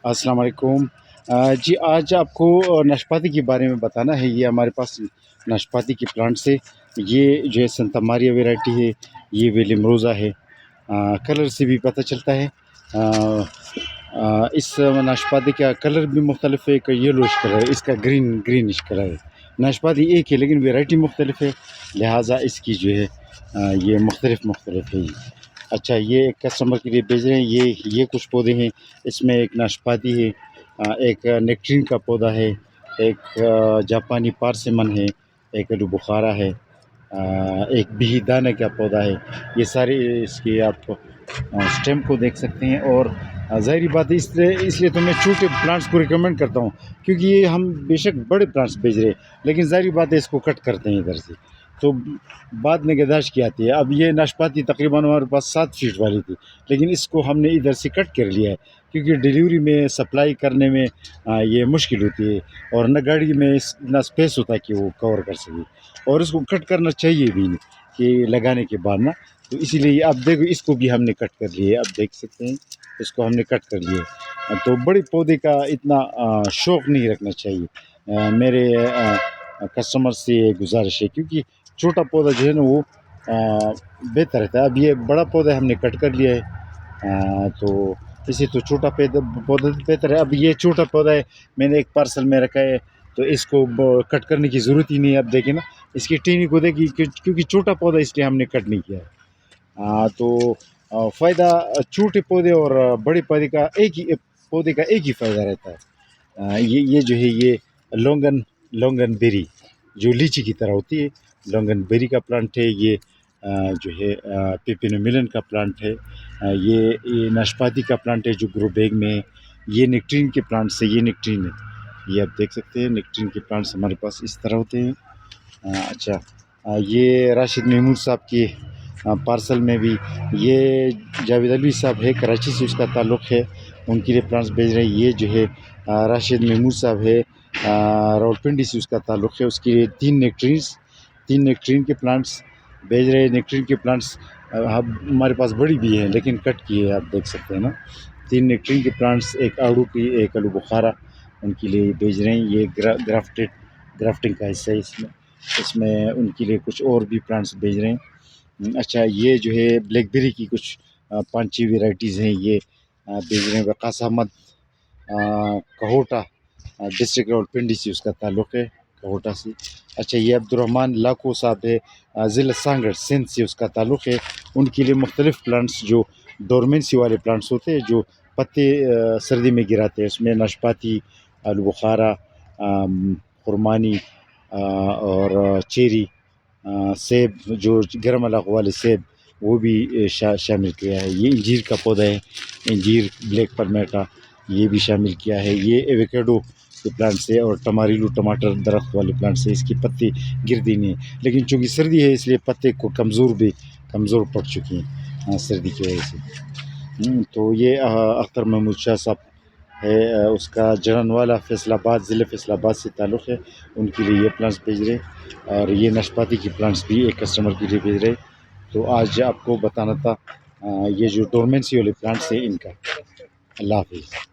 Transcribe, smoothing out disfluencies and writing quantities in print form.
السلام علیکم۔ جی آج آپ کو ناشپاتی کے بارے میں بتانا ہے۔ یہ ہمارے پاس ناشپاتی کے پلانٹس ہے۔ یہ جو ہے سنتا ماریا ویرائٹی ہے، یہ ویلی مروزہ ہے۔ کلر سے بھی پتہ چلتا ہے۔ اس ناشپاتی کا کلر بھی مختلف ہے، ایک یلوش کلر ہے، اس کا گرینش کلر ہے۔ ناشپاتی ایک ہے لیکن ویرائٹی مختلف ہے، لہٰذا اس کی جو ہے یہ مختلف ہے۔ اچھا، یہ ایک کسٹمر کے لیے بھیج رہے ہیں۔ یہ کچھ پودے ہیں، اس میں ایک ناشپاتی ہے، ایک نیکٹرین کا پودا ہے، ایک جاپانی پارسیمن ہے، ایک آلو بخارا ہے، ایک بیہی دانے کا پودا ہے۔ یہ سارے اس کی آپ اسٹیم کو دیکھ سکتے ہیں۔ اور ظاہری بات ہے، اس لیے تو میں چھوٹے پلانٹس کو ریکمینڈ کرتا ہوں، کیونکہ یہ ہم بے شک بڑے پلانٹس بھیج رہے ہیں لیکن ظاہری بات ہے اس کو کٹ کرتے ہیں ادھر سے، تو بعد میں گداش کی آتی ہے۔ اب یہ ناشپاتی تقریباً ہمارے پاس 7 فیٹ والی تھی، لیکن اس کو ہم نے ادھر سے کٹ کر لیا ہے، کیونکہ ڈیلیوری میں سپلائی کرنے میں یہ مشکل ہوتی ہے، اور نہ گاڑی میں اتنا اسپیس ہوتا ہے کہ وہ کور کر سکے، اور اس کو کٹ کرنا چاہیے بھی نہیں کہ لگانے کے بعد نا، تو اسی لیے اب دیکھو اس کو بھی ہم نے کٹ کر لیے، اب دیکھ سکتے ہیں اس کو ہم نے کٹ کر لیے۔ تو بڑے پودے کا اتنا شوق نہیں رکھنا چاہیے، میرے کسٹمر سے یہ گزارش ہے، کیونکہ چھوٹا پودا جو ہے نا وہ بہتر رہتا ہے۔ اب یہ بڑا پودا ہم نے کٹ کر لیا ہے، تو اسی تو چھوٹا پودا بہتر ہے۔ اب یہ چھوٹا پودا ہے، میں نے ایک پارسل میں رکھا ہے، تو اس کو کٹ کرنے کی ضرورت ہی نہیں ہے۔ اب دیکھیں نا اس کی ٹینی کو دیکھیں، کیونکہ چھوٹا پودا اس لیے ہم نے کٹ نہیں کیا ہے۔ تو فائدہ چھوٹے پودے اور بڑے پودے کا ایک ہی فائدہ رہتا ہے۔ یہ جو ہے یہ لونگن بیری جو لیچی کی طرح ہوتی ہے، لونگن بیری کا پلانٹ ہے۔ یہ جو ہے پیپینو ملن کا پلانٹ ہے۔ یہ ناشپاتی کا پلانٹ ہے جو گرو بیگ میں ہے۔ یہ نیکٹرین کے پلانٹس ہے، یہ نیکٹرین ہے، یہ آپ دیکھ سکتے ہیں۔ نیکٹرین کے پلانٹس ہمارے پاس اس طرح ہوتے ہیں۔ اچھا، یہ راشد محمود صاحب کی پارسل میں بھی یہ جاوید علی صاحب ہے، کراچی سے اس کا تعلق ہے، ان کے لیے پلانٹس بھیج رہے ہیں۔ یہ جو ہے راشد محمود صاحب ہے، راولپنڈی سے اس کا تعلق ہے، اس کے لیے 3 نیکٹرین کے پلانٹس بھیج رہے ہیں۔ نیکٹرین کے پلانٹس ہمارے پاس بڑی بھی ہیں لیکن کٹ کی ہے، آپ دیکھ سکتے ہیں نا۔ 3 نیکٹرین کے پلانٹس، ایک آڑو کی، ایک آلو بخارا، ان کے لیے بھیج رہے ہیں۔ یہ گرافٹنگ کا حصہ ہے اس میں ان کے لیے کچھ اور بھی پلانٹس بھیج رہے ہیں۔ اچھا، یہ جو ہے بلیک بیری کی کچھ 5-6 ویرائٹیز ہیں، یہ بھیج رہے ہیں۔ وقاص احمد کہوٹا ڈسٹرکٹ راولپنڈی سے اس کا تعلق ہے، کہوٹا سے۔ اچھا، یہ عبدالرحمن لاکھو صاحب ہے، ضلع سانگڑ سندھ سے اس کا تعلق ہے، ان کے لیے مختلف پلانٹس جو ڈورمنسی والے پلانٹس ہوتے ہیں جو پتے سردی میں گراتے ہیں، اس میں ناشپاتی، آلو بخارا، خرمانی اور چیری، سیب جو گرم علاقوں والے سیب، وہ بھی شامل کیا ہے۔ یہ انجیر کا پودا ہے، انجیر بلیک پرمیٹا، یہ بھی شامل کیا ہے۔ یہ ایووکیڈو کے پلانٹس ہے، اور ٹماریلو ٹماٹر درخت والے پلانٹس ہے، اس کی پتے گردی نہیں ہے، لیکن چونکہ سردی ہے اس لیے پتے کو کمزور پڑ چکی ہیں سردی کی وجہ سے۔ تو یہ اختر محمود شاہ صاحب ہے، اس کا جڑن والا فیصل آباد، ضلع فیصل آباد سے تعلق ہے، ان کے لیے یہ پلانٹس بھیج رہے، اور یہ ناشپاتی کی پلانٹس بھی ایک کسٹمر کے لیے بھیج رہے۔ تو آج آپ کو بتانا تھا یہ جو ڈورمنسی والے پلانٹس ہیں ان کا۔ اللہ حافظ۔